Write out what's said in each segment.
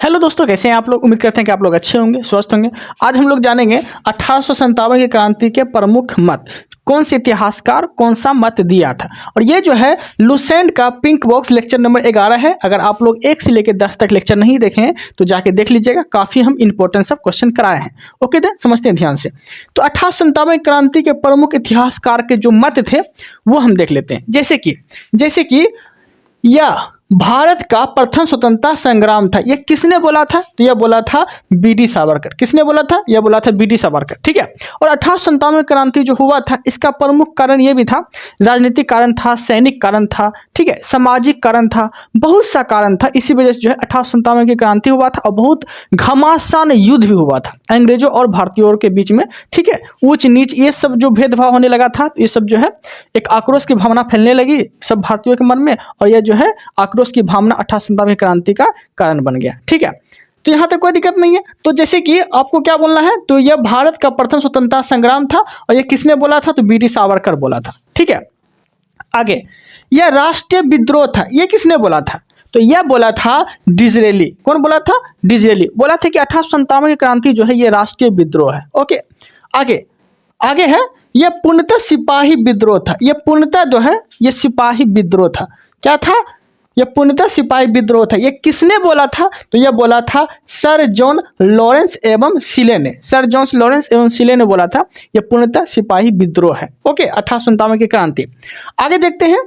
Hello दोस्तों, कैसे हैं आप लोग। उम्मीद करते हैं कि आप लोग अच्छे होंगे, स्वस्थ होंगे। आज हम लोग जानेंगे 1857 की क्रांति के प्रमुख मत। कौन से इतिहासकार कौन सा मत दिया था। और ये जो है लुसेंट का पिंक बॉक्स लेक्चर नंबर 11 है। अगर आप लोग 1 से लेकर 10 तक लेक्चर नहीं देखे हैं तो जाके देख लीजिएगा, काफ़ी हम इंपॉर्टेंट सब क्वेश्चन कराए हैं। ओके देन, समझते हैं ध्यान से। तो 1857 क्रांति के प्रमुख इतिहासकार के जो मत थे वो हम देख लेते हैं। जैसे कि यह भारत का प्रथम स्वतंत्रता संग्राम था। यह किसने बोला था? तो यह बोला था बी.डी. सावरकर। किसने बोला था? यह बोला था बी.डी. सावरकर। ठीक है। और 1857 क्रांति जो हुआ था, इसका प्रमुख कारण यह भी था, राजनीतिक कारण था, सैनिक कारण था, ठीक है, सामाजिक कारण था, बहुत सा कारण था। इसी वजह से जो है 1857 की क्रांति हुआ था। और बहुत घमासान युद्ध भी हुआ था अंग्रेजों और भारतीयों के बीच में। ठीक है, ऊंच नीच ये सब जो भेदभाव होने लगा था, ये सब जो है एक आक्रोश की भावना फैलने लगी सब भारतीयों के मन में। और यह जो है आक्रोश की भावना 1857 क्रांति का कारण बन गया। ठीक है, तो यहाँ तक कोई दिक्कत नहीं है। तो जैसे कि आपको क्या बोलना है, तो यह भारत का प्रथम स्वतंत्रता संग्राम था। और यह किसने बोला था? तो बी.डी. सावरकर बोला था। ठीक है, आगे यह राष्ट्रीय विद्रोह था। यह किसने बोला था? तो यह बोला था डिज़रेली। कौन बोला था? डिज़रेली बोला था कि 1857 की क्रांति जो है यह राष्ट्रीय विद्रोह है। ओके, आगे है यह पूर्णतः सिपाही विद्रोह था। यह पूर्णतः जो है यह सिपाही विद्रोह था। क्या था? यह पूर्णतः सिपाही विद्रोह था। यह किसने बोला था? तो यह बोला था सर जॉन लॉरेंस एवं सिले ने। सर जॉन लॉरेंस एवं सिले ने बोला था यह पूर्णतः सिपाही विद्रोह है। ओके, 1857 की क्रांति। आगे देखते हैं,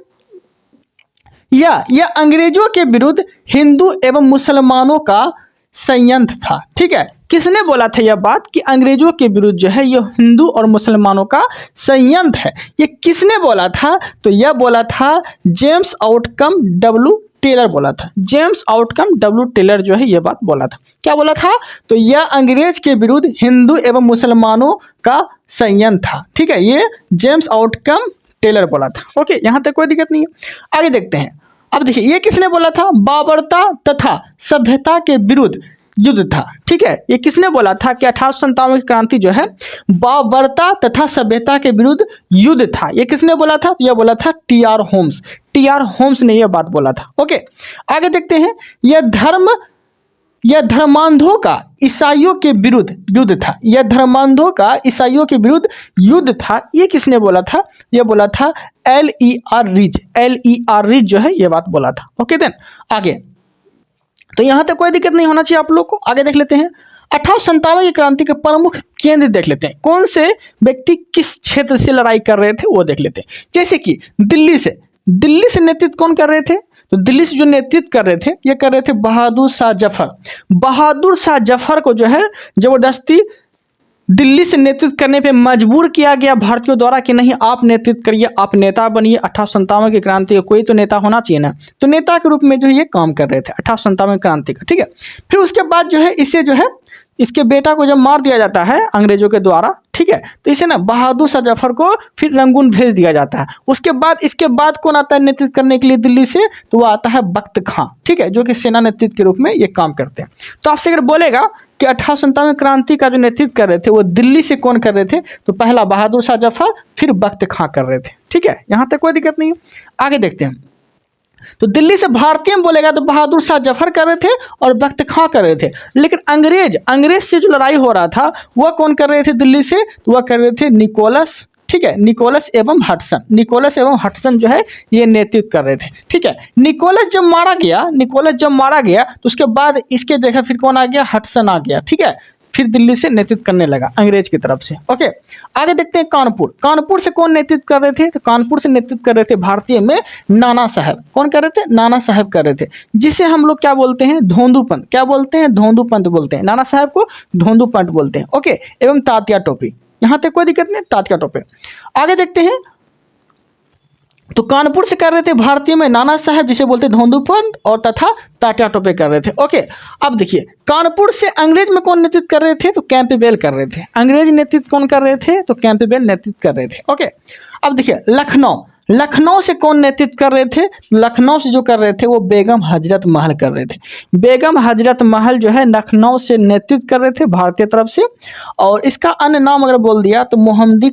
यह अंग्रेजों के विरुद्ध हिंदू एवं मुसलमानों का संयंत्र था। ठीक है, किसने बोला था यह बात कि अंग्रेजों के विरुद्ध जो है यह हिंदू और मुसलमानों का संयंत्र है? ये किसने बोला था? तो यह बोला था जेम्स आउटकम डब्ल्यू टेलर बोला था। जेम्स आउटकम डब्ल्यू टेलर जो है यह बात बोला था। क्या बोला था? तो यह अंग्रेज के विरुद्ध हिंदू एवं मुसलमानों का संयंत्र था। ठीक है, ये जेम्स आउटकम टेलर बोला था। ओके, यहाँ तक कोई दिक्कत नहीं है। आगे देखते हैं। अब देखिए, ये किसने बोला था? बाबरता तथा सभ्यता के विरुद्ध युद्ध था। ठीक है, ये किसने बोला था कि 1857 की क्रांति जो है बाबरता तथा सभ्यता के विरुद्ध युद्ध था? ये किसने बोला था? तो यह बोला था टी.आर. होम्स। टी.आर. होम्स ने यह बात बोला था। ओके, आगे देखते हैं। यह धर्मांधों का ईसाइयों के विरुद्ध युद्ध था। यह धर्मांधों का ईसाइयों के विरुद्ध युद्ध था। ये किसने बोला था? यह बोला था L.E.R. रिज। L.E.R. रिज जो है यह बात बोला था। ओके देन, आगे तो यहाँ तक कोई दिक्कत नहीं होना चाहिए आप लोग को। आगे देख लेते हैं 1857 की क्रांति के प्रमुख केंद्र देख लेते हैं। कौन से व्यक्ति किस क्षेत्र से लड़ाई कर रहे थे वो देख लेते हैं। जैसे कि दिल्ली से नेतृत्व कौन कर रहे थे? तो दिल्ली से जो नेतृत्व कर रहे थे ये कर रहे थे बहादुर शाह जफर। बहादुर शाह जफर को जो है जबरदस्ती दिल्ली से नेतृत्व करने पे मजबूर किया गया भारतीयों द्वारा कि नहीं, आप नेतृत्व करिए, आप नेता बनिए। 1857 की क्रांति का कोई तो नेता होना चाहिए ना, तो नेता के रूप में जो है ये काम कर रहे थे 1857 क्रांति का। ठीक है, फिर उसके बाद जो है इसे जो है इसके बेटा को जब मार दिया जाता है अंग्रेजों के द्वारा, ठीक है, तो इसे ना बहादुर शाह जफर को फिर रंगून भेज दिया जाता है। इसके बाद कौन आता है नेतृत्व करने के लिए दिल्ली से? तो वो आता है बख्त खां। ठीक है, जो कि सेना नेतृत्व के रूप में ये काम करते हैं। तो आपसे अगर बोलेगा कि 1857 क्रांति का जो नेतृत्व कर रहे थे वो दिल्ली से कौन कर रहे थे? तो पहला बहादुर शाह जफर, फिर बख्त खां कर रहे थे। ठीक है, यहाँ तक कोई दिक्कत नहीं है। आगे देखते हैं। तो दिल्ली से भारतीय में बोलेगा तो बहादुर शाह जफर कर रहे थे और बख्त खां कर रहे थे। लेकिन अंग्रेज से जो लड़ाई हो रहा था वह कौन कर रहे थे दिल्ली से? तो वह कर रहे थे निकोलस। ठीक है, निकोलस एवं हडसन जो है ये नेतृत्व कर रहे थे। ठीक है, निकोलस जब मारा गया तो उसके बाद इसके जगह फिर कौन आ गया? हडसन आ गया। ठीक है, फिर दिल्ली से नेतृत्व करने लगा अंग्रेज की तरफ से। ओके, आगे देखते हैं कानपुर से कौन नेतृत्व कर रहे थे? तो कानपुर से नेतृत्व कर रहे थे भारतीय में नाना साहब। कौन कर रहे थे? नाना साहब कर रहे थे, जिसे हम लोग क्या बोलते हैं? धोंदूपंत। क्या बोलते हैं? धोंदूपंत बोलते हैं। नाना साहब को धोंदूपंत बोलते हैं। ओके, एवं तात्या टोपे। यहाँ तक कोई दिक्कत नहीं, तात्या टोपे। आगे देखते हैं। तो कानपुर से कर रहे थे भारतीय में नाना साहब, जिसे बोलते धोंदूपंत, और तथा तात्या टोपे कर रहे थे। ओके, अब देखिए कानपुर से अंग्रेज में कौन नेतृत्व कर रहे थे? तो कैंपबेल कर रहे थे। अंग्रेज नेतृत्व कौन कर रहे थे? तो कैंपबेल नेतृत्व कर रहे थे। ओके, अब देखिए लखनऊ से कौन नेतृत्व कर रहे थे? लखनऊ से जो कर रहे थे वो बेगम हजरत महल कर रहे थे। बेगम हजरत महल जो है लखनऊ से नेतृत्व कर रहे थे भारतीय तरफ से। और इसका अन्य नाम अगर बोल दिया तो मोहम्मदी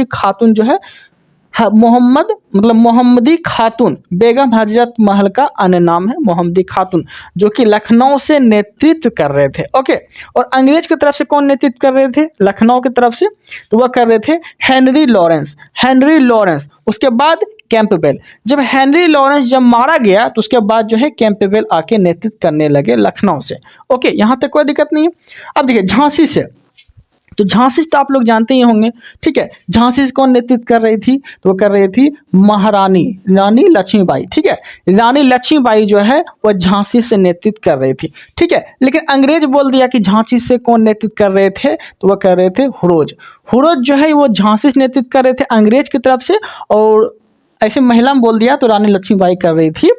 खातून जो है मोहम्मद मतलब मोहम्मदी खातून बेगम हजरत महल का अन्य नाम है मोहम्मदी खातून, जो कि लखनऊ से नेतृत्व कर रहे थे। ओके, और अंग्रेज की तरफ से कौन नेतृत्व कर रहे थे? लखनऊ की तरफ से तो वह कर रहे थे हेनरी लॉरेंस। हेनरी लॉरेंस, उसके बाद कैंपबेल। जब हेनरी लॉरेंस जब मारा गया तो उसके बाद जो है कैंपबेल आके नेतृत्व करने लगे लखनऊ से। ओके, यहाँ तक कोई दिक्कत नहीं है। अब देखिए झांसी से, तो झांसी से तो आप लोग जानते ही होंगे, ठीक है। झांसी से कौन नेतृत्व कर रही थी? तो वो कर रही थी महारानी रानी लक्ष्मीबाई, ठीक है। रानी लक्ष्मीबाई जो है वह झांसी से नेतृत्व कर रही थी, ठीक है। लेकिन अंग्रेज बोल दिया कि झांसी से कौन नेतृत्व कर रहे थे? तो वह कर रहे थे हुरोज। हुरोज जो है वो झांसी से नेतृत्व कर रहे थे अंग्रेज की तरफ से, और ऐसे महिला में बोल दिया तो रानी लक्ष्मीबाई कर रही थी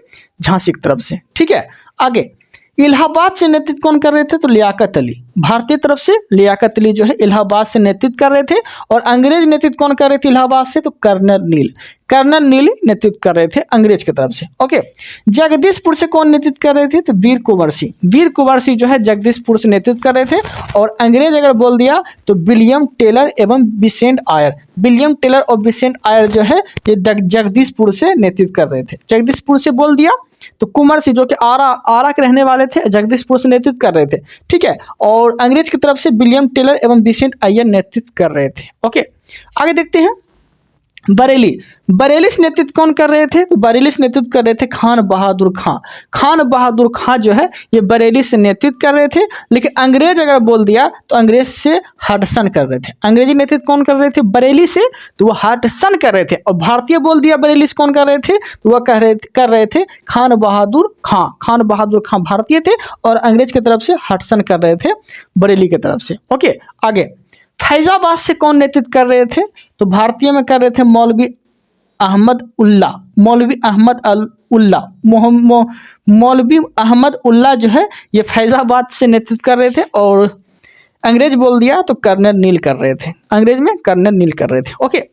झांसी की तरफ से, ठीक है। आगे इलाहाबाद से नेतृत्व कौन कर रहे थे? तो लियाकत अली। भारतीय तरफ से लियाकत अली जो है इलाहाबाद से नेतृत्व कर रहे थे, और अंग्रेज नेतृत्व कौन कर रहे थे इलाहाबाद से? तो कर्नल नील। कर्नल नील नेतृत्व कर रहे थे अंग्रेज की तरफ से। ओके, जगदीशपुर से कौन नेतृत्व कर रहे थे? तो वीर कुंवर सिंह। वीर कुंवर सिंह जो है जगदीशपुर से नेतृत्व कर रहे थे, और अंग्रेज अगर बोल दिया तो विलियम टेलर एवं बिसेंट आयर। विलियम टेलर और बिसेंट आयर जो है ये जगदीशपुर से नेतृत्व कर रहे थे। जगदीशपुर से बोल दिया तो कुंवर सिंह जो कि आरा के रहने वाले थे जगदीशपुर से नेतृत्व कर रहे थे, ठीक है। और अंग्रेज की तरफ से विलियम टेलर एवं बिसेंट आयर नेतृत्व कर रहे थे। ओके, आगे देखते हैं बरेली। बरेली से नेतृत्व कौन कर रहे थे? तो बरेली से नेतृत्व कर रहे थे खान बहादुर खां। खान बहादुर खां जो है ये बरेली से नेतृत्व कर रहे थे, लेकिन अंग्रेज अगर बोल दिया तो अंग्रेज से हडसन कर रहे थे। अंग्रेजी नेतृत्व कौन कर रहे थे बरेली से? तो वो हडसन कर रहे थे। और भारतीय बोल दिया बरेली से कौन कर रहे थे? तो वह कर रहे थे खान बहादुर खां। खान बहादुर खां भारतीय थे, और अंग्रेज की तरफ से हडसन कर रहे थे बरेली की तरफ से। ओके, आगे फैजाबाद से कौन नेतृत्व कर रहे थे? तो भारतीय में कर रहे थे मौलवी अहमद उल्ला। मौलवी अहमद उल्ला मौलवी अहमद उल्ला जो है ये फैजाबाद से नेतृत्व कर रहे थे, और अंग्रेज बोल दिया तो कर्नल नील कर रहे थे। अंग्रेज में कर्नल नील कर रहे थे। ओके,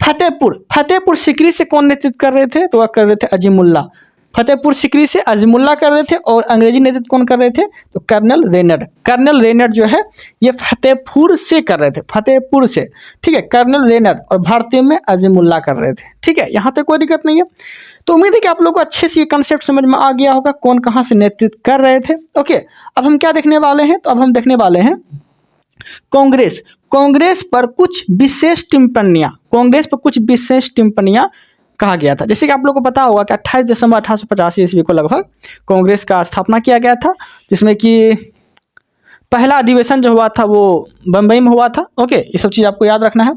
फतेहपुर सीकरी से कौन नेतृत्व कर रहे थे? तो वह कर रहे थे अजीमुल्ला। फतेहपुर सीकरी से अजीमुल्ला कर रहे थे, और अंग्रेजी नेतृत्व कौन कर रहे थे? तो कर्नल रेनड। कर्नल रेनड जो है ये फतेहपुर से कर रहे थे, फतेहपुर से, ठीक है। कर्नल रेनड, और भारतीय में अजीमुल्ला कर रहे थे, ठीक है। यहाँ तक कोई दिक्कत नहीं है। तो उम्मीद है कि आप लोगों को अच्छे से ये कंसेप्ट समझ में आ गया होगा कौन कहाँ से नेतृत्व कर रहे थे। ओके, अब हम क्या देखने वाले हैं? तो अब हम देखने वाले हैं कांग्रेस। कांग्रेस पर कुछ विशेष टिप्पणियां, कांग्रेस पर कुछ विशेष टिप्पणियां कहा गया था। जैसे कि आप लोगों को पता होगा कि 28 दिसंबर 1885 ईस्वी को लगभग कांग्रेस का स्थापना किया गया था, जिसमें कि पहला अधिवेशन जो हुआ था वो बम्बई में हुआ था। ओके, ये सब चीज़ आपको याद रखना है।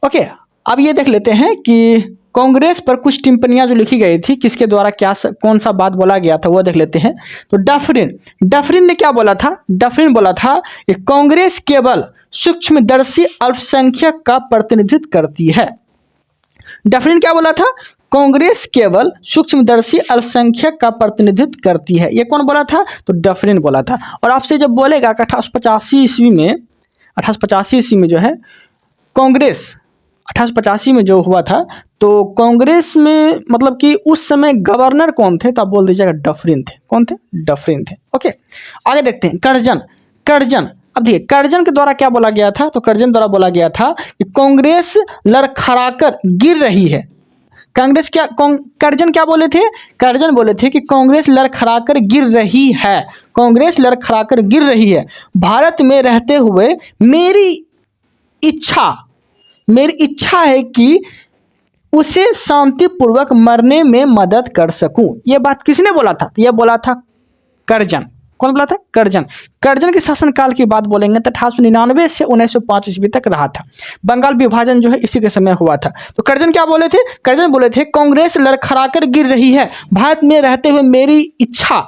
ओके, अब ये देख लेते हैं कि कांग्रेस पर कुछ टिप्पणियां जो लिखी गई थी किसके द्वारा कौन सा बात बोला गया था वो देख लेते हैं। तो डफरिन ने क्या बोला था? डफरिन बोला था कि कांग्रेस केवल सूक्ष्मदर्शी अल्पसंख्यक का प्रतिनिधित्व करती है। डफरिन क्या बोला था? कांग्रेस केवल सूक्ष्मदर्शी अल्पसंख्यक का प्रतिनिधित्व करती है। ये कौन बोला था? तो डफरिन बोला था। और आपसे जब बोलेगा कि 1885 ईस्वी में जो है कांग्रेस 1885 में जो हुआ था, तो कांग्रेस में मतलब कि उस समय गवर्नर कौन थे? तो आप बोल दीजिएगा डफरिन थे। कौन थे? डफरिन थे। ओके, आगे देखते हैं कर्जन। अब देखिए कर्जन के द्वारा क्या बोला गया था? तो कर्जन द्वारा बोला गया था कि कांग्रेस लड़खड़ाकर गिर रही है। कर्जन क्या बोले थे? कर्जन बोले थे कि कांग्रेस लड़खड़ाकर गिर रही है। कांग्रेस लड़खड़ाकर गिर रही है। भारत में रहते हुए मेरी इच्छा है कि उसे शांतिपूर्वक मरने में मदद कर सकूं। यह बात किसने बोला था? यह बोला था कर्जन। कौन बोला था? कर्जन। कर्जन के शासनकाल की बात बोलेंगे तो 1899 से 1905 ईस्वी तक रहा था। बंगाल विभाजन जो है इसी के समय हुआ था। तो कर्जन क्या बोले थे? कर्जन बोले थे कांग्रेस लड़खड़ाकर गिर रही है। भारत में रहते हुए मेरी इच्छा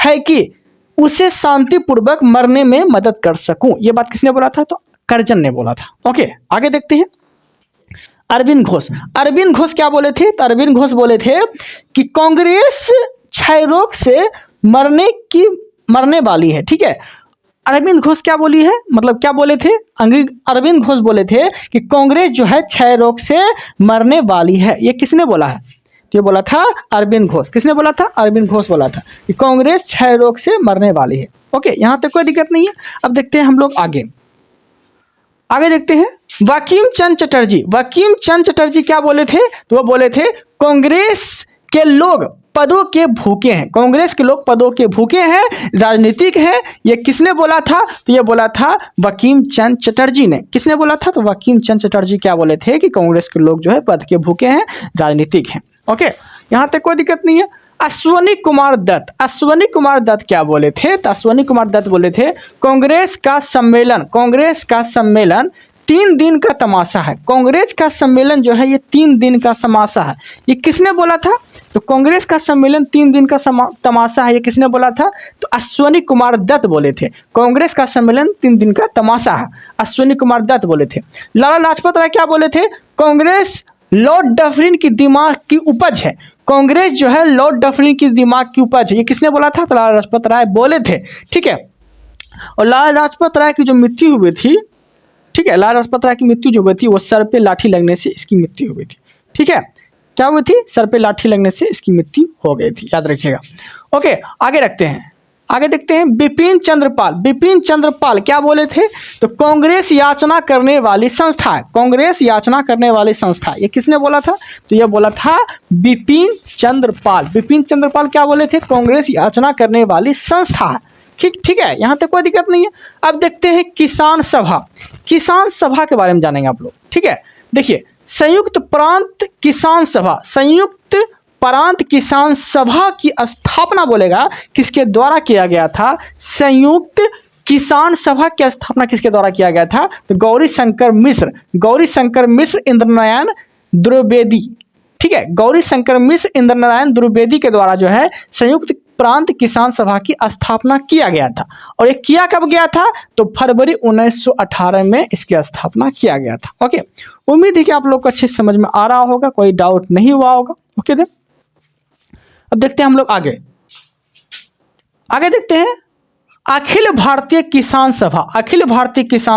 है कि उसे शांतिपूर्वक मरने में मदद कर सकूं। यह बात किसने बोला था? तो कर्जन ने बोला था। ओके, आगे देखते हैं अरविंद घोष क्या बोले थे? तो अरविंद घोष बोले थे कि कांग्रेस क्षय रोग से मरने वाली है। ठीक है, अरविंद घोष क्या बोली है, मतलब क्या बोले थे? अरविंद घोष बोले थे कि कांग्रेस जो है क्षय रोग से मरने वाली है। ये किसने बोला है? तो ये बोला था अरविंद घोष। किसने बोला था? अरविंद घोष बोला था कि कांग्रेस क्षय रोग से मरने वाली है। ओके, यहाँ तक कोई दिक्कत नहीं है। अब देखते हैं हम लोग आगे देखते हैं बंकिम चंद्र चटर्जी क्या बोले थे? तो वो बोले थे कांग्रेस के लोग पदों के भूखे हैं, कांग्रेस के लोग पदों के भूखे हैं, राजनीतिक है। ये किसने बोला था? तो ये बोला था बंकिम चंद्र चटर्जी ने। किसने बोला था? तो बंकिम चंद्र चटर्जी क्या बोले थे कि कांग्रेस के लोग जो है पद के भूखे हैं, राजनीतिक हैं। ओके, यहाँ तक कोई दिक्कत नहीं है। अश्वनी कुमार दत्त क्या बोले थे? तो अश्वनी कुमार दत्त बोले थे कांग्रेस का सम्मेलन 3 दिन का तमाशा है। कांग्रेस का सम्मेलन जो है ये 3 दिन का तमाशा है। ये किसने बोला था? तो कांग्रेस का सम्मेलन 3 दिन का तमाशा है, ये किसने बोला था? तो अश्वनी कुमार दत्त बोले थे। कांग्रेस का सम्मेलन 3 दिन का तमाशा है, अश्वनी कुमार दत्त बोले थे। लाला लाजपत राय क्या बोले थे? कांग्रेस लॉर्ड डफरिन की दिमाग की उपज है। कांग्रेस जो है लॉर्ड डफरिन की दिमाग की उपज है, ये किसने बोला था? तो लाला लाजपत राय बोले थे। ठीक है, और लाला लाजपत राय की जो मृत्यु हुई थी, ठीक है, लाला लाजपत राय की मृत्यु जो हुई थी वो सर पे लाठी लगने से इसकी मृत्यु हुई थी। ठीक है, क्या हुई थी? सर पे लाठी लगने से इसकी मृत्यु हो गई थी, याद रखिएगा। ओके, आगे रखते हैं, आगे देखते हैं। बिपिन चंद्रपाल क्या बोले थे? तो कांग्रेस याचना करने वाली संस्था है, कांग्रेस याचना करने वाली संस्था, ये किसने बोला था? तो ये बोला था बिपिन चंद्रपाल क्या बोले थे? कांग्रेस याचना करने वाली संस्था है। ठीक है, यहाँ तक कोई दिक्कत नहीं है। अब देखते हैं किसान सभा के बारे में जानेंगे आप लोग। ठीक है, देखिए संयुक्त प्रांत किसान सभा की स्थापना बोलेगा किसके द्वारा किया गया था? संयुक्त किसान सभा की स्थापना किसके द्वारा किया गया था? तो गौरी शंकर मिश्र इंद्रनारायण द्विवेदी। ठीक है, गौरी शंकर मिश्र इंद्रनारायण द्विवेदी के द्वारा जो है संयुक्त प्रांत किसान सभा की स्थापना किया गया था। और ये किया कब गया था? तो फरवरी 1918 में इसकी स्थापना किया गया था। ओके, उम्मीद है कि आप लोग को अच्छे समझ में आ रहा होगा, कोई डाउट नहीं हुआ होगा। ओके, अब देखते हैं हम लोग आगे देखते हैं। अखिल भारतीय किसान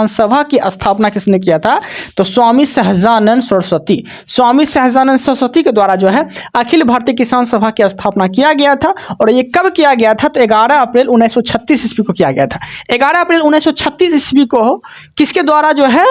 सभा की स्थापना किसने किया था? तो स्वामी सहजानंद सरस्वती के द्वारा जो है अखिल भारतीय किसान सभा की स्थापना किया गया था। और ये कब किया गया था? तो 11 अप्रैल 1936 ईस्वी को किया गया था। 11 अप्रैल 1936 ईस्वी को किसके द्वारा जो है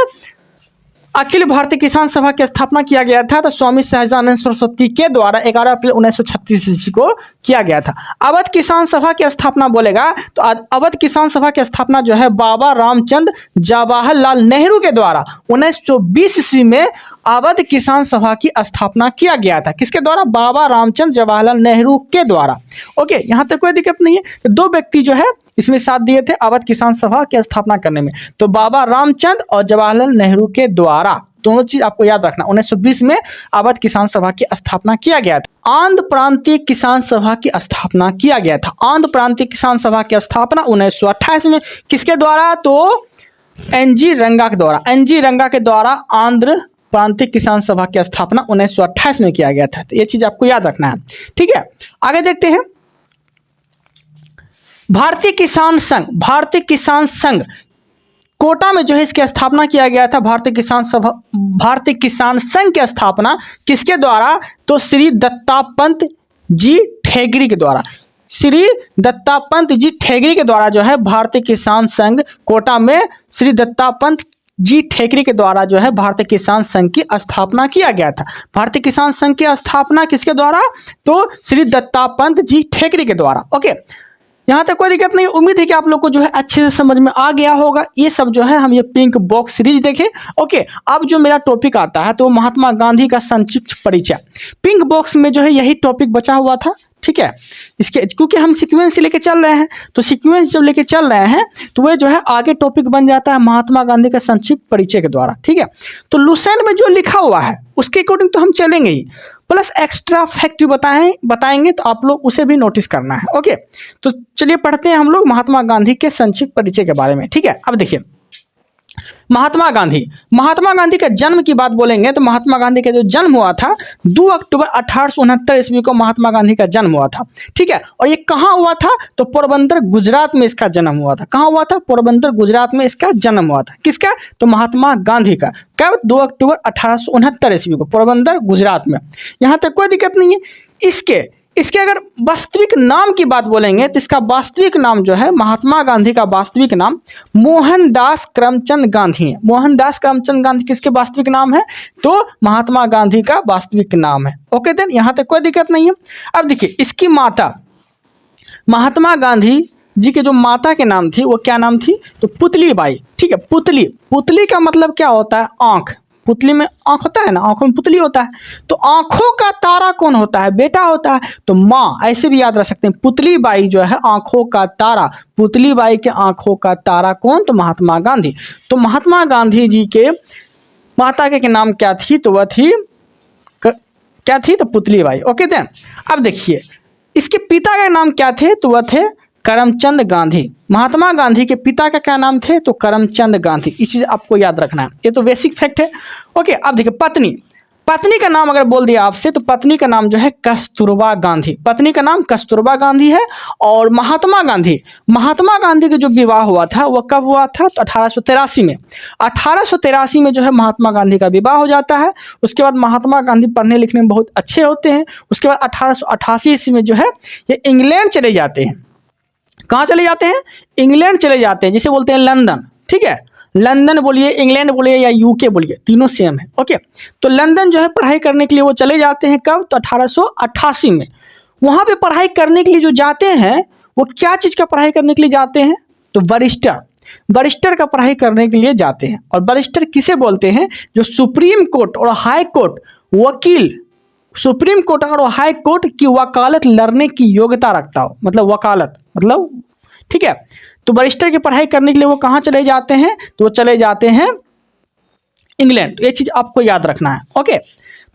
अखिल भारतीय किसान सभा की स्थापना किया गया था? तो स्वामी सहजानंद सरस्वती के द्वारा 11 अप्रैल 1936 ईस्वी को किया गया था। अवध किसान सभा की स्थापना बोलेगा तो अवध किसान सभा की स्थापना जो है बाबा रामचंद्र जवाहरलाल नेहरू के द्वारा 1920 ईस्वी में अवध किसान सभा की स्थापना किया गया था। किसके द्वारा? बाबा रामचंद्र जवाहरलाल नेहरू के द्वारा। ओके, यहाँ तक कोई दिक्कत नहीं है। तो 2 व्यक्ति जो है इसमें साथ दिए थे अवध किसान सभा की स्थापना करने में, तो बाबा रामचंद्र और जवाहरलाल नेहरू के द्वारा। दोनों चीज आपको याद रखना। 1920 में अवध किसान सभा की स्थापना किया गया था। आंध्र प्रांतीय किसान सभा की स्थापना किया गया था। आंध्र प्रांतीय किसान सभा की स्थापना 1928 में किसके द्वारा? तो एनजी रंगा के द्वारा आंध्र प्रांतीय किसान सभा की स्थापना 1928 में किया गया था। तो ये चीज आपको याद रखना है। ठीक है, आगे देखते हैं। भारतीय किसान संघ कोटा में जो है इसकी स्थापना किया गया था। भारतीय किसान संघ की स्थापना किसके द्वारा? तो श्री दत्तापंत जी ठेगरी के द्वारा। जो है भारतीय किसान संघ कोटा में श्री दत्तापंत जी ठेकरी के द्वारा जो है भारतीय किसान संघ की स्थापना किया गया था। भारतीय किसान संघ की स्थापना किसके द्वारा? तो श्री दत्तापंत जी ठेकरी के द्वारा। ओके, यहाँ तक कोई दिक्कत नहीं। उम्मीद है कि आप लोग को जो है अच्छे से समझ में आ गया होगा। ये सब जो है हम ये पिंक बॉक्स सीरीज देखें। ओके, अब जो मेरा टॉपिक आता है तो महात्मा गांधी का संक्षिप्त परिचय। पिंक बॉक्स में जो है यही टॉपिक बचा हुआ था। ठीक है, इसके क्योंकि हम सीक्वेंस से लेके चल रहे हैं, तो सीक्वेंस जब लेके चल रहे हैं तो वह जो है आगे टॉपिक बन जाता है महात्मा गांधी का संक्षिप्त परिचय के द्वारा। ठीक है, तो लुसेंट में जो लिखा हुआ है उसके अकॉर्डिंग तो हम चलेंगे ही, प्लस एक्स्ट्रा फैक्ट बताएंगे तो आप लोग उसे भी नोटिस करना है। ओके, तो चलिए पढ़ते हैं हम लोग महात्मा गांधी के संक्षिप्त परिचय के बारे में। ठीक है, अब देखिए महात्मा गांधी का जन्म की बात बोलेंगे तो महात्मा गांधी का जो जन्म हुआ था 2 अक्टूबर 1869 ईस्वी को महात्मा गांधी का जन्म हुआ था। ठीक है, और ये कहाँ हुआ था? तो पोरबंदर गुजरात में इसका जन्म हुआ था। कहाँ हुआ था? पोरबंदर गुजरात में इसका जन्म हुआ था। किसका? तो महात्मा गांधी का। कब? 2 अक्टूबर 1869 ईस्वी को पोरबंदर गुजरात में। यहाँ तक कोई दिक्कत नहीं है। इसके अगर वास्तविक नाम की बात बोलेंगे तो इसका वास्तविक नाम जो है, महात्मा गांधी का वास्तविक नाम मोहनदास करमचंद गांधी है। मोहनदास करमचंद गांधी किसके वास्तविक नाम है? तो महात्मा गांधी का वास्तविक नाम है। ओके देन, यहाँ तक कोई दिक्कत नहीं है। अब देखिए, इसकी माता, महात्मा गांधी जी के जो माता के नाम थी वो क्या नाम थी? तो पुतली बाई। ठीक है, पुतली, पुतली का मतलब क्या होता है? आँख। पुतली में आँख होता है ना, आँखों में पुतली होता है। तो आँखों का तारा कौन होता है? बेटा होता है। तो माँ, ऐसे भी याद रख सकते हैं, पुतली बाई जो है आँखों का तारा। पुतली बाई के आँखों का तारा कौन? तो महात्मा गांधी। तो महात्मा गांधी जी के माता के नाम क्या थी? तो वह थी क्या थी? तो पुतली बाई। ओके देन, अब देखिए, इसके पिता का नाम क्या थे? तो वह थे करमचंद गांधी। महात्मा गांधी के पिता का क्या नाम थे? तो करमचंद गांधी। इस चीज आपको याद रखना है, ये तो बेसिक फैक्ट है। ओके, अब देखिए, पत्नी, पत्नी का नाम अगर बोल दिया आपसे तो पत्नी का नाम जो है कस्तूरबा गांधी। पत्नी का नाम कस्तूरबा गांधी है। और महात्मा गांधी, महात्मा गांधी का जो विवाह हुआ था वो कब हुआ था? तो 1883 में। 1883 में जो है महात्मा गांधी का विवाह हो जाता है। उसके बाद महात्मा गांधी पढ़ने लिखने में बहुत अच्छे होते हैं। उसके बाद 1888 ईस्वी में जो है ये इंग्लैंड चले जाते हैं। कहाँ चले जाते हैं? इंग्लैंड चले जाते हैं, जिसे बोलते हैं लंदन। ठीक है, लंदन बोलिए, इंग्लैंड बोलिए या यूके बोलिए, तीनों सेम है। ओके, तो लंदन जो है पढ़ाई करने के लिए वो चले जाते हैं। कब? तो 1888 में। वहाँ पे पढ़ाई करने के लिए जो जाते हैं वो क्या चीज़ का पढ़ाई करने के लिए जाते हैं? तो बैरिस्टर, बैरिस्टर का पढ़ाई करने के लिए जाते हैं। और बैरिस्टर किसे बोलते हैं? जो सुप्रीम कोर्ट और हाई कोर्ट वकील, सुप्रीम कोर्ट और हाई कोर्ट की वकालत लड़ने की योग्यता रखता हो, मतलब वकालत, मतलब ठीक है। तो बैरिस्टर की पढ़ाई करने के लिए वो कहाँ चले जाते हैं? तो वो चले जाते हैं इंग्लैंड। तो ये चीज़ आपको याद रखना है। ओके,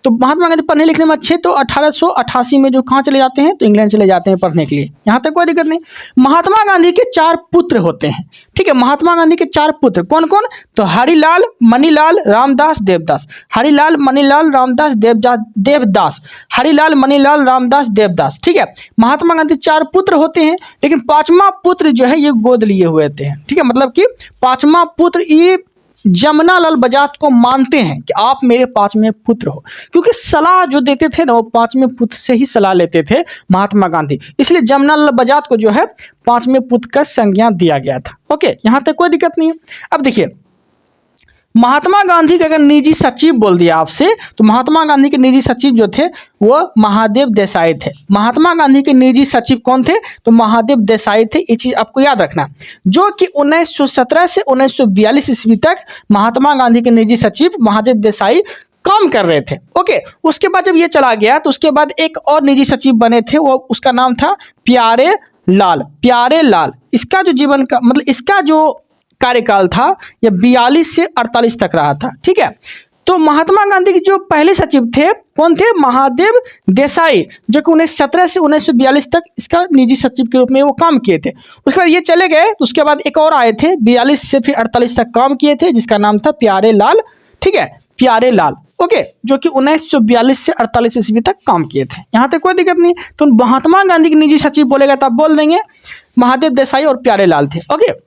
तो महात्मा गांधी पढ़ने लिखने में अच्छे, तो 1888 में जो कहाँ चले जाते हैं? तो इंग्लैंड चले जाते हैं पढ़ने के लिए। यहाँ तक कोई दिक्कत नहीं। महात्मा गांधी के 4 पुत्र होते हैं। ठीक है, महात्मा गांधी के 4 पुत्र कौन कौन? तो हरिलाल, मणिलाल, रामदास, देवदास। हरिलाल, मणिलाल, रामदास, देवदास। हरिलाल, मणिलाल, रामदास, देवदास। ठीक है, महात्मा गांधी 4 पुत्र होते हैं, लेकिन 5वां पुत्र जो है ये गोद लिए हुए थे। ठीक है, मतलब कि 5वां पुत्र ये जमनालाल बजाज को मानते हैं कि आप मेरे 5वें पुत्र हो, क्योंकि सलाह जो देते थे ना वो 5वें पुत्र से ही सलाह लेते थे महात्मा गांधी। इसलिए जमनालाल बजाज को जो है 5वें पुत्र का संज्ञा दिया गया था। ओके, यहाँ तक कोई दिक्कत नहीं है। अब देखिए, महात्मा गांधी के अगर निजी सचिव बोल दिया आपसे, तो महात्मा गांधी के निजी सचिव जो थे वो महादेव देसाई थे। महात्मा गांधी के निजी सचिव कौन थे? तो महादेव देसाई थे। ये चीज़ आपको याद रखना, जो कि 1917 से 1942 ईस्वी तक महात्मा गांधी के निजी सचिव महादेव देसाई काम कर रहे थे। ओके, उसके बाद जब ये चला गया तो उसके बाद एक और निजी सचिव बने थे, वो उसका नाम था प्यारे लाल। प्यारे लाल, इसका जो जीवन का मतलब इसका जो कार्यकाल था यह 42 से 48 तक रहा था। ठीक है, तो महात्मा गांधी के जो पहले सचिव थे कौन थे? महादेव देसाई, जो कि 1917 से 1942 तक इसका निजी सचिव के रूप में वो काम किए थे। उसके बाद ये चले गए, तो उसके बाद एक और आए थे 42 से फिर 48 तक काम किए थे, जिसका नाम था प्यारे लाल। ठीक है, प्यारे लाल। ओके, जो कि 1942 से 48 ईस्वी तक काम किए थे। यहाँ तक कोई दिक्कत नहीं। तो महात्मा गांधी के निजी सचिव बोलेगा तो आप बोल देंगे महादेव देसाई और प्यारे लाल थे। ओके,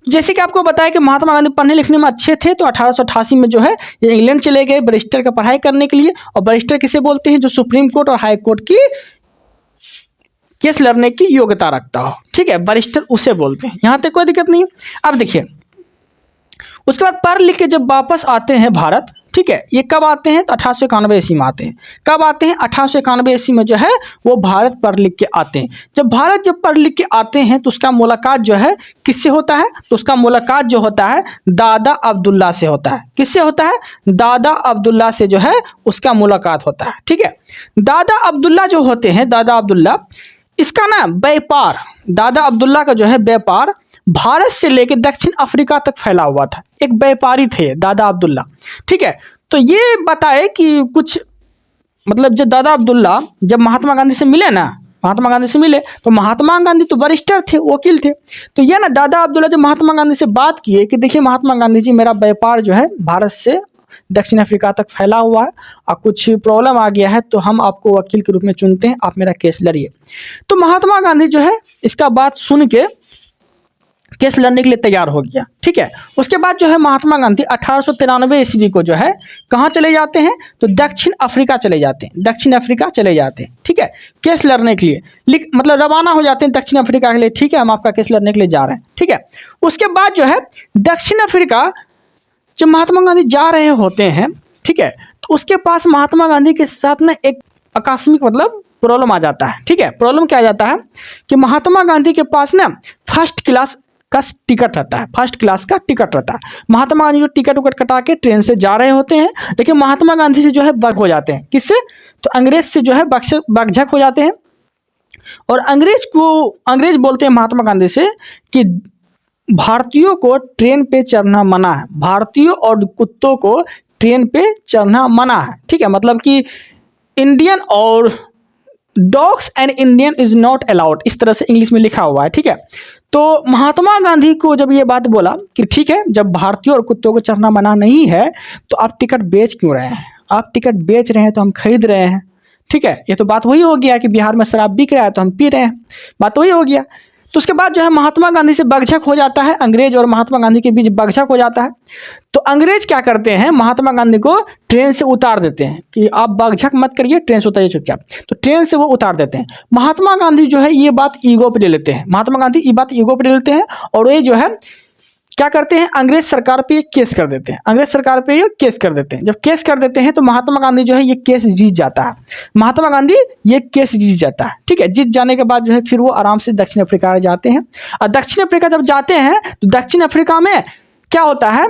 जैसे कि आपको बताया कि महात्मा गांधी पढ़ने लिखने में अच्छे थे, तो 1888 में जो है ये इंग्लैंड चले गए बैरिस्टर का पढ़ाई करने के लिए। और बैरिस्टर किसे बोलते हैं? जो सुप्रीम कोर्ट और हाई कोर्ट की केस लड़ने की योग्यता रखता हो। ठीक है, बैरिस्टर उसे बोलते हैं। यहाँ तक कोई दिक्कत नहीं। अब देखिए, उसके बाद पढ़ लिख के जब वापस आते हैं भारत, ठीक है, ये कब आते हैं? तो 1891 ईस्वी में आते हैं। कब आते हैं? 1891 ईस्वी में जो है वो भारत पढ़ लिख के आते हैं। जब भारत पढ़ लिख के आते हैं तो उसका मुलाकात जो है किससे होता है? तो उसका मुलाकात जो होता है दादा अब्दुल्ला से होता है। किससे होता है? दादा अब्दुल्ला से जो है उसका मुलाकात होता है। ठीक है, दादा अब्दुल्ला जो होते हैं, दादा अब्दुल्ला, इसका ना व्यापार, दादा अब्दुल्ला का जो है व्यापार भारत से लेकर दक्षिण अफ्रीका तक फैला हुआ था। एक व्यापारी थे दादा अब्दुल्ला। ठीक है, तो ये बताए कि कुछ मतलब जब दादा अब्दुल्ला जब महात्मा गांधी से मिले ना, महात्मा गांधी से मिले तो महात्मा गांधी तो बैरिस्टर थे, वकील थे। तो ये ना दादा अब्दुल्ला जब महात्मा गांधी से बात किए कि देखिए महात्मा गांधी जी, मेरा व्यापार जो है भारत से दक्षिण अफ्रीका तक फैला हुआ है और कुछ प्रॉब्लम आ गया है, तो हम आपको वकील के रूप में चुनते हैं, आप मेरा केस लड़िए। तो महात्मा गांधी जो है इसका बात सुन के केस लड़ने के लिए तैयार हो गया। ठीक है, उसके बाद जो है महात्मा गांधी 1893 ईस्वी को जो है कहाँ चले जाते हैं, तो दक्षिण अफ्रीका चले जाते हैं, दक्षिण अफ्रीका चले जाते हैं। ठीक है, केस लड़ने के लिए मतलब रवाना हो जाते हैं दक्षिण अफ्रीका के लिए। ठीक है, हम आपका केस लड़ने के लिए जा रहे हैं। ठीक है, उसके बाद जो है दक्षिण अफ्रीका जब महात्मा गांधी जा रहे होते हैं, ठीक है, तो उसके पास महात्मा गांधी के साथ ना एक आकस्मिक मतलब प्रॉब्लम आ जाता है। ठीक है, प्रॉब्लम क्या आ जाता है कि महात्मा गांधी के पास ना फर्स्ट क्लास का टिकट रहता है, फर्स्ट क्लास का टिकट रहता है। महात्मा गांधी जो टिकट उकट कटा के ट्रेन से जा रहे होते हैं, लेकिन महात्मा गांधी से जो है बग हो जाते हैं। किससे, तो अंग्रेज से जो है बगझक हो जाते हैं। और अंग्रेज बोलते हैं महात्मा गांधी से कि भारतीयों को ट्रेन पे चढ़ना मना है, भारतीयों और कुत्तों को ट्रेन पे चढ़ना मना है। ठीक है, मतलब कि इंडियन और dogs and Indian is not allowed, इस तरह से इंग्लिश में लिखा हुआ है। ठीक है, तो महात्मा गांधी को जब ये बात बोला कि ठीक है, जब भारतीयों और कुत्तों को चढ़ना मना नहीं है तो आप टिकट बेच क्यों रहे हैं, आप टिकट बेच रहे हैं तो हम खरीद रहे हैं। ठीक है, ये तो बात वही हो गया कि बिहार में शराब बिक रहा है तो हम पी रहे हैं, बात वही हो गया। तो उसके बाद जो है महात्मा गांधी से बगझक हो जाता है, अंग्रेज और महात्मा गांधी के बीच बगझक हो जाता है। तो अंग्रेज क्या करते हैं, महात्मा गांधी को ट्रेन से उतार देते हैं कि आप बगझक मत करिए, ट्रेन से उतारिए चुपचाप। तो ट्रेन से वो उतार देते हैं। महात्मा गांधी जो है ये बात ईगो पे ले लेते हैं, महात्मा गांधी ये बात ईगो पे ले लेते हैं और ये जो है क्या करते हैं, अंग्रेज सरकार पे ये केस कर देते हैं, अंग्रेज सरकार पे ये केस कर देते हैं। जब केस कर देते हैं तो महात्मा गांधी जो है ये केस जीत जाता है, महात्मा गांधी ये केस जीत जाता है। ठीक है, जीत जाने के बाद जो है फिर वो आराम से दक्षिण अफ्रीका जाते हैं। और दक्षिण अफ्रीका जब जाते हैं तो दक्षिण अफ्रीका में क्या होता है,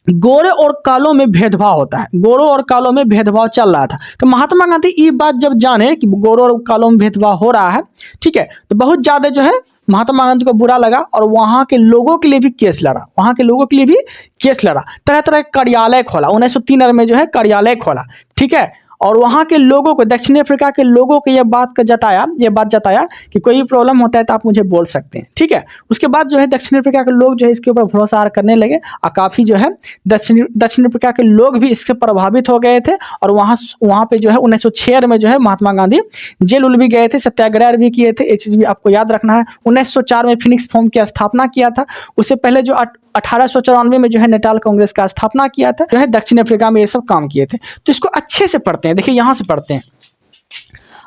गोरे और कालों में भेदभाव होता है, गोरों और कालों में भेदभाव चल रहा था। तो महात्मा गांधी ये बात जब जाने कि गोरों और कालों में भेदभाव हो रहा है, ठीक है, तो बहुत ज़्यादा जो है महात्मा गांधी को बुरा लगा और वहाँ के लोगों के लिए भी केस लड़ा, वहाँ के लोगों के लिए भी केस लड़ा, तरह तरह के कार्यालय खोला, 1903 में जो है कार्यालय खोला। ठीक है, और वहाँ के लोगों को, दक्षिण अफ्रीका के लोगों को ये बात जताया कि कोई भी प्रॉब्लम होता है तो आप मुझे बोल सकते हैं। ठीक है, उसके बाद जो है दक्षिण अफ्रीका के लोग जो है इसके ऊपर भरोसा करने लगे और काफ़ी जो है दक्षिण अफ्रीका के लोग भी इससे प्रभावित हो गए थे। और वहाँ पे जो है 1906 में जो है महात्मा गांधी जेल उल भी गए थे, सत्याग्रह भी किए थे। एक चीज़ भी आपको याद रखना है, 1904 में फिनिक्स फॉर्म की स्थापना किया था। उससे पहले जो 1894 में जो है नेटाल कांग्रेस का स्थापना किया था, जो है दक्षिण अफ्रीका में ये सब काम किए थे। तो इसको अच्छे से पढ़ते हैं, देखिए यहाँ से पढ़ते हैं।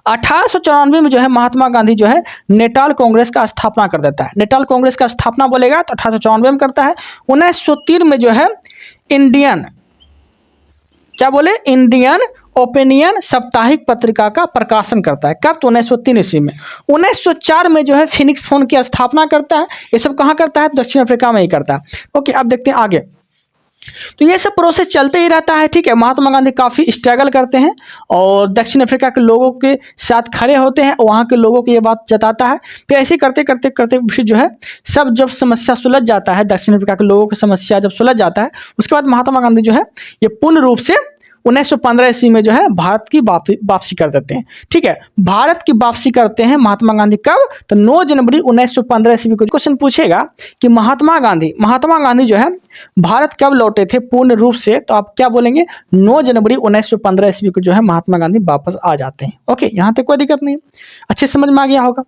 1894 में जो है महात्मा गांधी जो है नेटाल कांग्रेस का स्थापना कर देता है। नेटाल कांग्रेस का स्थापना बोलेगा तो 1894 में करता है। 1903 में जो है इंडियन ओपिनियन साप्ताहिक पत्रिका का प्रकाशन करता है। कब, तो 1903 ईस्वी में। 1904 में जो है फिनिक्स फॉर्म की स्थापना करता है। ये सब कहाँ करता है, दक्षिण अफ्रीका में ही करता है। ओके, अब देखते हैं आगे। तो ये सब प्रोसेस चलते ही रहता है। ठीक है, महात्मा गांधी काफ़ी स्ट्रगल करते हैं और दक्षिण अफ्रीका के लोगों के साथ खड़े होते हैं, वहाँ के लोगों को ये बात जताता है। फिर ऐसे करते करते करते फिर जो है सब जब समस्या सुलझ जाता है, दक्षिण अफ्रीका के लोगों की समस्या जब सुलझ जाता है, उसके बाद महात्मा गांधी जो है ये पूर्ण रूप से 1915 ईस्वी में जो है भारत की वापसी कर देते हैं। ठीक है, भारत की वापसी करते हैं महात्मा गांधी कब, तो 9 जनवरी 1915 ईस्वी को। क्वेश्चन पूछेगा कि महात्मा गांधी जो है भारत कब लौटे थे पूर्ण रूप से, तो आप क्या बोलेंगे, 9 जनवरी 1915 ईस्वी को जो है महात्मा गांधी वापस आ जाते हैं। ओके, यहाँ तक कोई दिक्कत नहीं, अच्छे समझ में आ गया होगा।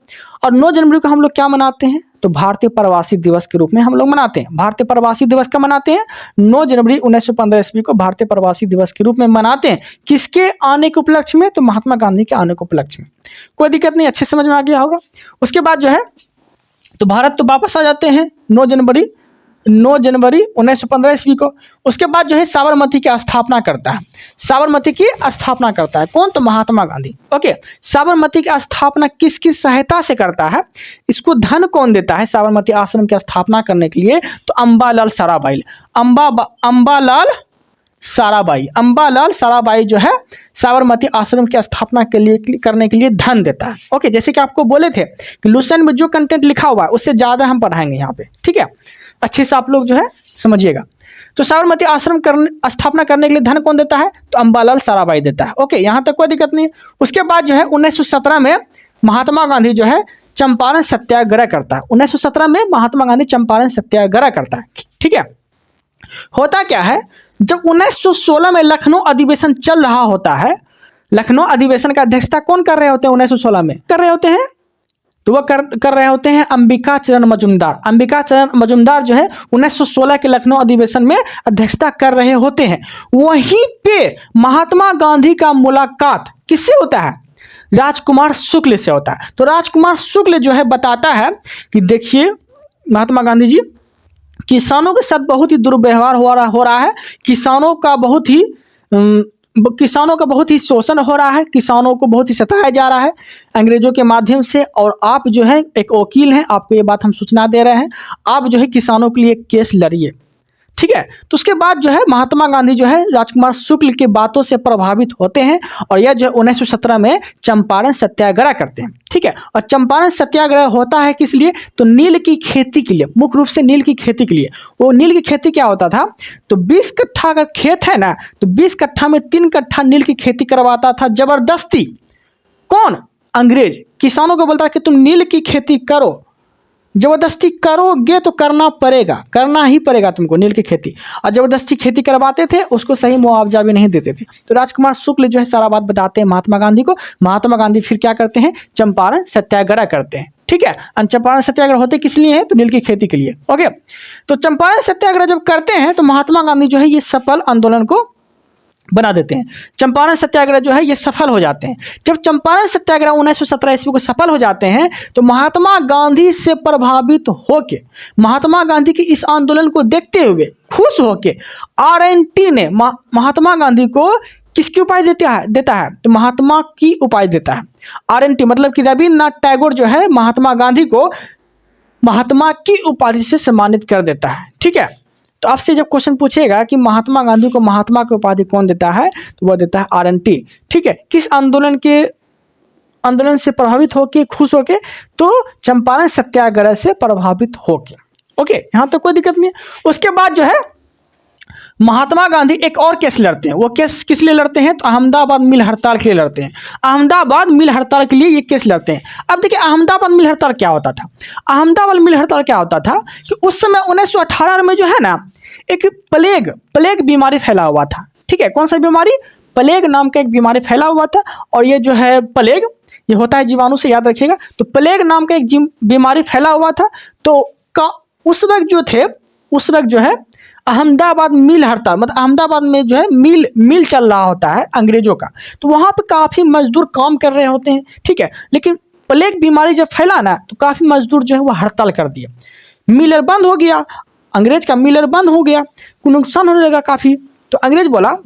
और 9 जनवरी को हम लोग क्या मनाते हैं, तो भारतीय प्रवासी दिवस के रूप में हम लोग मनाते हैं। भारतीय प्रवासी दिवस कब मनाते हैं, 9 जनवरी 1915 ईस्वी को भारतीय प्रवासी दिवस के रूप में मनाते हैं। किसके आने के उपलक्ष्य में, तो महात्मा गांधी के आने के उपलक्ष्य में। कोई दिक्कत नहीं, अच्छे समझ में आ गया होगा। उसके बाद जो है तो भारत तो वापस आ जाते हैं 9 जनवरी 1915 ईस्वी को। उसके बाद जो है साबरमती की स्थापना करता है, साबरमती की स्थापना करता है कौन, तो महात्मा गांधी। ओके, साबरमती की स्थापना किसकी सहायता से करता है, इसको धन कौन देता है साबरमती आश्रम की स्थापना करने के लिए, तो अम्बालाल साराभाई जो है साबरमती आश्रम की स्थापना करने के लिए धन देता है। ओके, जैसे कि आपको बोले थे कि लुसेंट में जो कंटेंट लिखा हुआ है उससे ज़्यादा हम पढ़ाएंगे यहाँ पे। ठीक है, अच्छे से आप लोग जो है समझिएगा। तो साबरमती आश्रम स्थापना करने के लिए धन कौन देता है, तो अम्बालाल साराभाई देता है। ओके, यहाँ तक कोई दिक्कत नहीं। उसके बाद जो है 1917 में महात्मा गांधी जो है चंपारण सत्याग्रह करता है। 1917 में महात्मा गांधी चंपारण सत्याग्रह करता है। ठीक है, होता क्या है, जब 1916 में लखनऊ अधिवेशन चल रहा होता है, लखनऊ अधिवेशन का अध्यक्षता कौन कर रहे होते हैं 1916 में, कर रहे होते हैं, तो वह कर रहे होते हैं अंबिका चरण मजुमदार। अंबिका चरण मजुमदार जो है 1916 के लखनऊ अधिवेशन में अध्यक्षता कर रहे होते हैं। वहीं पे महात्मा गांधी का मुलाकात किससे होता है? राजकुमार शुक्ल से होता है। तो राजकुमार शुक्ल जो है बताता है कि देखिए महात्मा गांधी जी, किसानों के साथ बहुत ही दुर्व्यवहार हो रहा है, किसानों का बहुत ही शोषण हो रहा है, किसानों को बहुत ही सताया जा रहा है अंग्रेजों के माध्यम से, और आप जो है एक वकील हैं, आपको ये बात हम सूचना दे रहे हैं, आप जो है किसानों के लिए केस लड़िए, ठीक है। तो उसके बाद जो है महात्मा गांधी जो है राजकुमार शुक्ल के बातों से प्रभावित होते हैं और यह जो है 1917 में चंपारण सत्याग्रह करते हैं, ठीक है। और चंपारण सत्याग्रह होता है किस लिए? तो नील की खेती के लिए, मुख्य रूप से नील की खेती के लिए। वो नील की खेती क्या होता था? तो 20 कट्ठा अगर खेत है ना, तो 20 कट्ठा में 3 कट्ठा नील की खेती करवाता था जबरदस्ती। कौन? अंग्रेज। किसानों को बोलता है कि तुम नील की खेती करो, जबरदस्ती करोगे तो करना पड़ेगा, करना ही पड़ेगा तुमको नील की खेती। और जबरदस्ती खेती करवाते थे, उसको सही मुआवजा भी नहीं देते थे। तो राजकुमार शुक्ल जो है सारा बात बताते हैं महात्मा गांधी को। महात्मा गांधी फिर क्या करते हैं? चंपारण सत्याग्रह करते हैं, ठीक है। चंपारण सत्याग्रह होते किस लिए है? तो नील की खेती के लिए, ओके। तो चंपारण सत्याग्रह जब करते हैं तो महात्मा गांधी जो है ये सफल आंदोलन को बना देते हैं। चंपारण सत्याग्रह जो है ये सफल हो जाते हैं। जब चंपारण सत्याग्रह 1917 ईस्वी को सफल हो जाते हैं तो महात्मा गांधी से प्रभावित होके, महात्मा गांधी के इस आंदोलन को देखते हुए खुश होके RNT ने महात्मा गांधी को किसकी उपाधि देता है? तो महात्मा की उपाधि देता है। RNT मतलब कि रविन्द्रनाथ टैगोर जो है महात्मा गांधी को महात्मा की उपाधि से सम्मानित कर देता है, ठीक है। तो आपसे जब क्वेश्चन पूछेगा कि महात्मा गांधी को महात्मा की उपाधि कौन देता है, तो वह देता है RNT, ठीक है। किस आंदोलन से प्रभावित होके, खुश होके? तो चंपारण सत्याग्रह से प्रभावित होके, ओके। यहाँ तो कोई दिक्कत नहीं है। उसके बाद जो है महात्मा गांधी एक और केस लड़ते हैं। वो केस किस लिए लड़ते हैं? तो अहमदाबाद मिल हड़ताल के लिए लड़ते हैं। अहमदाबाद मिल हड़ताल के लिए ये केस लड़ते हैं। अब देखिए अहमदाबाद मिल हड़ताल क्या होता था? अहमदाबाद मिल हड़ताल क्या होता था कि उस समय 1918 में जो है ना एक प्लेग बीमारी फैला हुआ था, ठीक है। कौन सा बीमारी? प्लेग नाम का एक बीमारी फैला हुआ था। और ये जो है प्लेग, ये होता है जीवाणु से, याद रखिएगा। तो प्लेग नाम का एक बीमारी फैला हुआ था। तो उस वक्त जो है अहमदाबाद मिल हड़ताल, मतलब अहमदाबाद में जो है मिल चल रहा होता है अंग्रेजों का। तो वहाँ पे काफ़ी मजदूर काम कर रहे होते हैं, ठीक है। लेकिन प्लेग बीमारी जब फैला ना तो काफ़ी मजदूर जो है वो हड़ताल कर दिए, मिलर बंद हो गया, अंग्रेज का मिलर बंद हो गया, को नुकसान होने लगा काफ़ी। तो अंग्रेज बोला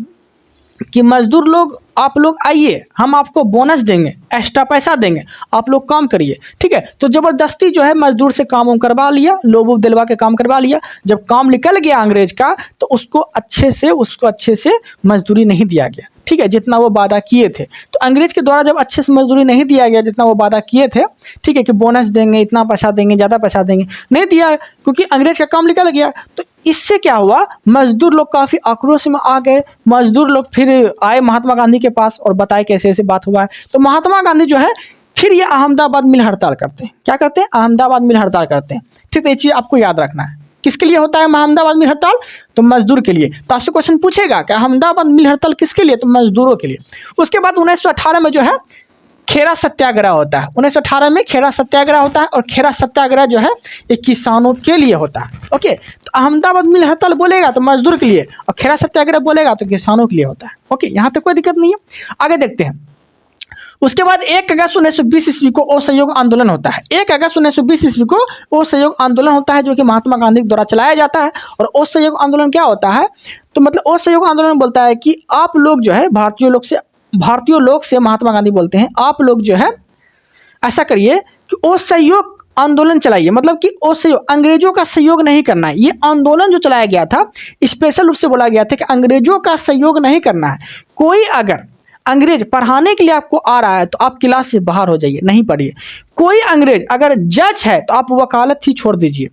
कि मजदूर लोग, आप लोग आइए, हम आपको बोनस देंगे, एक्स्ट्रा पैसा देंगे, आप लोग काम करिए, ठीक है। तो ज़बरदस्ती जो है मजदूर से काम करवा लिया, लोभ दिलवा के काम करवा लिया। जब काम निकल गया अंग्रेज का तो उसको अच्छे से मजदूरी नहीं दिया गया, ठीक है, जितना वो वादा किए थे। तो अंग्रेज के द्वारा जब अच्छे से मजदूरी नहीं दिया गया जितना वो वादा किए थे, ठीक है, कि बोनस देंगे, इतना पैसा देंगे, ज़्यादा पैसा देंगे, नहीं दिया क्योंकि अंग्रेज का काम निकल गया। तो इससे क्या हुआ? मजदूर लोग काफ़ी आक्रोश में आ गए। मजदूर लोग फिर आए महात्मा गांधी के पास और बताए कैसे ऐसे बात हुआ है। तो महात्मा गांधी जो है फिर ये अहमदाबाद मिल हड़ताल करते हैं। क्या करते हैं? अहमदाबाद मिल हड़ताल करते हैं, ठीक है। ये चीज़ आपको याद रखना है। किसके लिए होता है अहमदाबाद मिल हड़ताल? तो मजदूर के लिए। तो आपसे क्वेश्चन पूछेगा कि अहमदाबाद मिल हड़ताल किसके लिए? तो मजदूरों के लिए। उसके बाद 1918 में जो है खेड़ा सत्याग्रह होता है। 1918 में खेड़ा सत्याग्रह होता है और खेड़ा सत्याग्रह जो है ये किसानों के लिए होता है, ओके। तो अहमदाबाद मिल हड़ताल बोलेगा तो मजदूर के लिए, और खेड़ा सत्याग्रह बोलेगा तो किसानों के लिए होता है, ओके। यहाँ तक कोई दिक्कत नहीं है। आगे देखते हैं। उसके बाद 1 अगस्त 1920 ईस्वी को असहयोग आंदोलन होता है। 1 अगस्त 1920 ईस्वी को असहयोग आंदोलन होता है जो कि महात्मा गांधी द्वारा चलाया जाता है। और असहयोग आंदोलन क्या होता है? तो मतलब असहयोग आंदोलन बोलता है कि आप लोग जो है भारतीय लोग से महात्मा गांधी बोलते हैं, आप लोग जो है ऐसा करिए कि असहयोग आंदोलन चलाइए, मतलब कि असहयोग, अंग्रेजों का सहयोग नहीं करना है। ये आंदोलन जो चलाया गया था स्पेशल रूप से बोला गया था कि अंग्रेजों का सहयोग नहीं करना है। कोई अगर अंग्रेज पढ़ाने के लिए आपको आ रहा है तो आप क्लास से बाहर हो जाइए, नहीं पढ़िए। कोई अंग्रेज अगर जज है तो आप वकालत ही छोड़ दीजिए,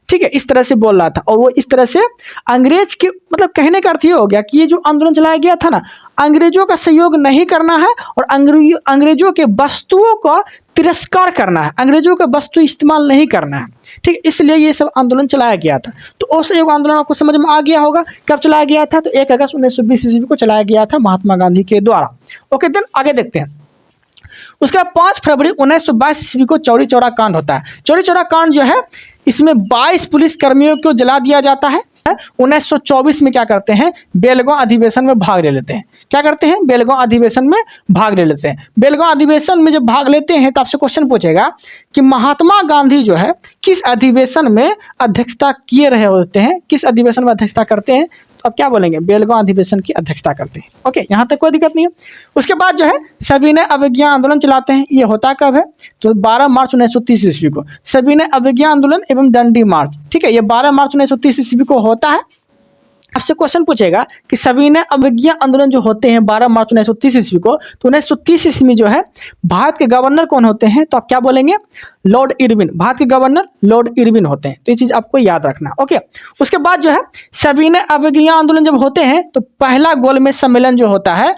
ठीक है। इस तरह से बोल रहा था। और वो इस तरह से अंग्रेज के, मतलब कहने का अर्थ ये हो गया कि ये जो आंदोलन चलाया गया था ना, अंग्रेजों का सहयोग नहीं करना है और अंग्रेजों के वस्तुओं का तिरस्कार करना है, अंग्रेजों का वस्तु इस्तेमाल नहीं करना है, ठीक है। इसलिए ये सब आंदोलन चलाया गया था। तो असहयोग आंदोलन आपको समझ में आ गया होगा कब चलाया गया था? तो 1 अगस्त 1920 ईस्वी को चलाया गया था महात्मा गांधी के द्वारा, ओके। देन आगे देखते हैं। उसके बाद 5 फरवरी 1922 ईस्वी को चौरी चौरा कांड होता है। चौरी चौरा कांड जो है इसमें 22 पुलिस कर्मियों को जला दिया जाता है। 1924 में क्या करते हैं, बेलगांव अधिवेशन में भाग ले लेते हैं। क्या करते हैं, बेलगांव अधिवेशन में भाग ले लेते हैं। बेलगांव अधिवेशन में जब भाग लेते हैं तो आपसे क्वेश्चन पूछेगा कि महात्मा गांधी जो है किस अधिवेशन में अध्यक्षता किए रहे होते हैं, किस अधिवेशन में अध्यक्षता करते हैं, तो आप क्या बोलेंगे, बेलगांव अधिवेशन की अध्यक्षता करते हैं। ओके, यहाँ तक कोई दिक्कत नहीं है। उसके बाद जो है सविनय अवज्ञा आंदोलन चलाते हैं। ये होता कब है, तो 12 मार्च 1930 ईस्वी को सविनय अवज्ञा आंदोलन एवं दंडी मार्च। ठीक है, ये 12 मार्च 1930 ईस्वी को होता है। आपसे क्वेश्चन पूछेगा कि सविनय अवज्ञा आंदोलन जो होते हैं 12 मार्च 1930 ईस्वी को, तो 1930 ईस्वी में जो है भारत के गवर्नर कौन होते हैं, तो आप क्या बोलेंगे, लॉर्ड इरविन। भारत के गवर्नर लॉर्ड इरविन होते हैं। तो ये चीज़ आपको याद रखना। ओके, उसके बाद जो है सविनय अवज्ञा आंदोलन जब होते हैं तो पहला गोलमेज सम्मेलन जो होता है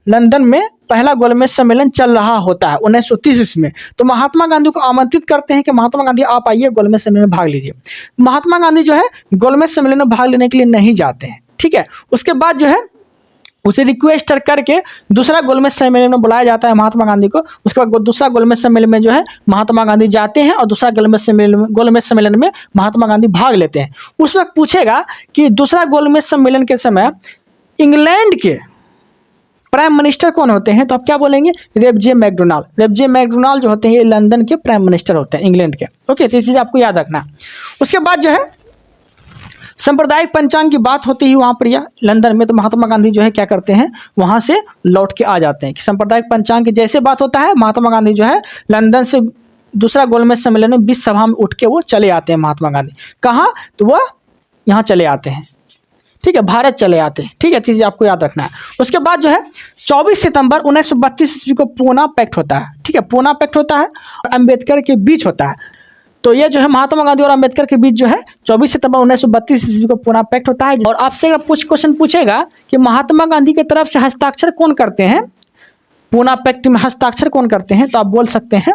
लंदन में पहला गोलमेज सम्मेलन चल रहा होता है 1930 ईस्वी में। तो महात्मा गांधी को आमंत्रित करते हैं कि महात्मा गांधी आप आइए गोलमेज सम्मेलन में भाग लीजिए। महात्मा गांधी जो है गोलमेज सम्मेलन में भाग लेने के लिए नहीं जाते हैं। ठीक है, उसके बाद जो है उसे रिक्वेस्ट करके दूसरा गोलमेज सम्मेलन में बुलाया जाता है महात्मा गांधी को। उसके बाद दूसरा गोलमेज सम्मेलन में जो है महात्मा गांधी जाते हैं और दूसरा गोलमेज सम्मेलन में महात्मा गांधी भाग लेते हैं। उस वक्त पूछेगा कि दूसरा गोलमेज सम्मेलन के समय इंग्लैंड के प्राइम मिनिस्टर कौन होते हैं, तो आप क्या बोलेंगे, रेबजे मैकडोनाल्ड। रेबजे मैकडोनाल्ड जो होते हैं ये लंदन के प्राइम मिनिस्टर होते हैं, इंग्लैंड के। ओके, तो ये चीज़ आपको याद रखना। उसके बाद जो है सांप्रदायिक पंचांग की बात होती है वहाँ पर या लंदन में, तो महात्मा गांधी जो है क्या करते हैं, वहाँ से लौट के आ जाते हैं। कि सांप्रदायिक पंचांग की जैसे बात होता है, महात्मा गांधी जो है लंदन से दूसरा गोलमेज सम्मेलन में 20 सभा में उठ के वो चले आते हैं। महात्मा गांधी कहाँ, तो वह यहाँ चले आते हैं। ठीक है, भारत चले आते हैं। ठीक है, चीज़ आपको याद रखना है। उसके बाद जो है 24 सितंबर 1932 ईस्वी को पूना पैक्ट होता है। ठीक है, पूना पैक्ट होता है और अम्बेडकर के बीच होता है। तो ये जो है महात्मा गांधी और अम्बेडकर के बीच जो है 24 सितंबर 1932 ईस्वी को पूना पैक्ट होता है। और आपसे अगर कुछ क्वेश्चन पूछेगा कि महात्मा गांधी की तरफ से हस्ताक्षर कौन करते हैं, पूना पैक्ट में हस्ताक्षर कौन करते हैं, तो आप बोल सकते हैं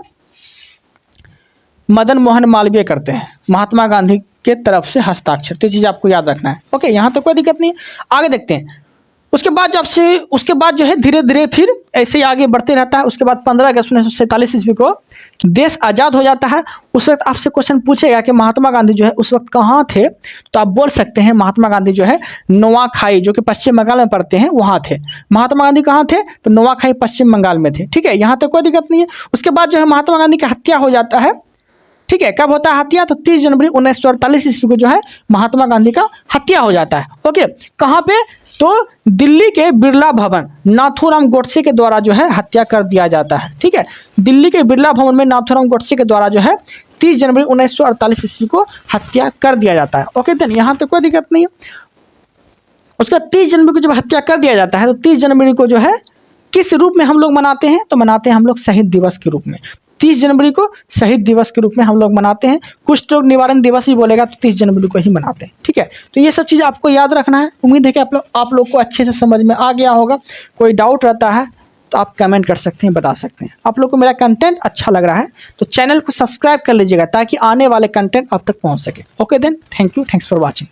मदन मोहन मालवीय करते हैं महात्मा गांधी के तरफ से हस्ताक्षर। तो चीज़ आपको याद रखना है। ओके, यहाँ तो कोई दिक्कत नहीं है। आगे देखते हैं। उसके बाद जो है धीरे धीरे फिर ऐसे ही आगे बढ़ते रहता है। उसके बाद 15 अगस्त 1947 ईस्वी को देश आज़ाद हो जाता है। उस वक्त आपसे क्वेश्चन पूछेगा कि महात्मा गांधी जो है उस वक्त कहाँ थे, तो आप बोल सकते हैं महात्मा गांधी जो है नोआखाई, जो कि पश्चिम बंगाल में पड़ते हैं, वहाँ थे। महात्मा गांधी कहाँ थे, तो नोआखाई पश्चिम बंगाल में थे। ठीक है, यहाँ तो कोई दिक्कत नहीं है। उसके बाद जो है महात्मा गांधी की हत्या हो जाता है। ठीक है, कब होता है हत्या, तो 30 जनवरी 1948 ईस्वी को जो है महात्मा गांधी का हत्या हो जाता है। ओके, कहाँ पे, तो दिल्ली के बिरला भवन नाथूराम गोडसे के द्वारा जो है हत्या कर दिया जाता है। ठीक है, दिल्ली के बिरला भवन में नाथूराम गोडसे के द्वारा जो है 30 जनवरी 1948 ईस्वी को हत्या कर दिया जाता है। ओके, देन यहाँ तो कोई दिक्कत नहीं है। उसका 30 जनवरी को जब हत्या कर दिया जाता है तो 30 जनवरी को जो है किस रूप में हम लोग मनाते हैं, तो मनाते हैं हम लोग शहीद दिवस के रूप में। 30 जनवरी को शहीद दिवस के रूप में हम लोग मनाते हैं। कुष्ठ रोग निवारण दिवस ही बोलेगा तो 30 जनवरी को ही मनाते हैं। ठीक है, तो ये सब चीज़ आपको याद रखना है। उम्मीद है कि आप लोग को अच्छे से समझ में आ गया होगा। कोई डाउट रहता है तो आप कमेंट कर सकते हैं, बता सकते हैं। आप लोग को मेरा कंटेंट अच्छा लग रहा है तो चैनल को सब्सक्राइब कर लीजिएगा ताकि आने वाले कंटेंट आप तक पहुँच सके। Okay then, thank you, thanks for watching.